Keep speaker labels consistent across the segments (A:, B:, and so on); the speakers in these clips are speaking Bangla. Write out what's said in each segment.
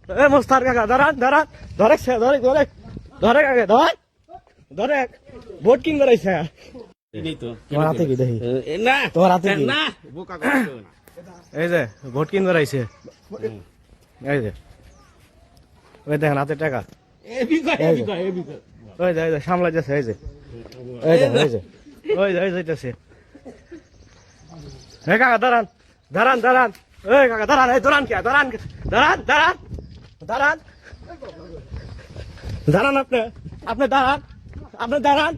A: এ মোস্তার কাকা দাঁড়ান দাঁড়ান ধরে ধরে ধরে ধরে কাকে ধর ধরে ভোট কিন করাইছে তোমার হাতে কি দেখি
B: না
A: তোমার হাতে কি
B: না বোকা করছো না
A: এই যে ভোট কিন করাইছে এই যে ওই দেখেন হাতে টাকা ওই যে সামলাই যাচ্ছে এই যে এই যে এই যে ওই যে ওই যাইতেছে হে কাকা দাঁড়ান দাঁড়ান দাঁড়ান এই কাকা দাঁড়ান এই দাঁড়ান কে দাঁড়ান দাঁড়ান দাঁড়ান দাঁড়ান দাঁড়ান আপনি আপনি দাঁড়ান আপনি দাঁড়ান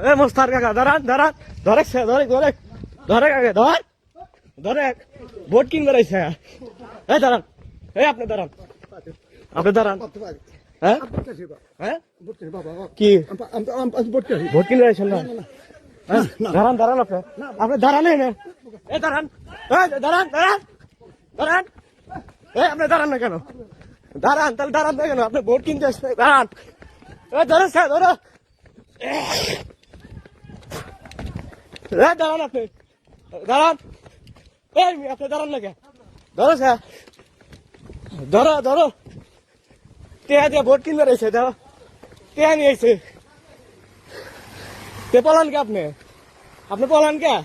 A: এ মোস্তার কাকা দাঁড়ান দাঁড়ান ধরে ধরে ধরে ধরে কাকে ধর ধরে ভোট কিন করাইছে এই দাঁড়ান এই আপনি দাঁড়ান আপনি দাঁড়ান হ্যাঁ হ্যাঁ কি ভোট কিন করাইছেন না দাঁড়ান দাঁড়ান আপনি আপনি দাঁড়ান এই দাঁড়ান দাঁড়ান দাঁড়ান দাঁড়ান এই আপনি দাঁড়ান না কেন দাঁড়ান তাহলে দাঁড়ান না কেন আপনি ভোট কিনতে আসছে দাঁড়ান ধরো স্যার ধরো দাঁড়ান আপনি দাঁড়ান এই আপনি দাঁড়ান না কেন ধরো স্যার ধরো ধরো টেয়া দিয়ে ভোট কিনতে রয়েছে ধরো টেয়া নিয়েছে তে পলান কে আপনি পলান কে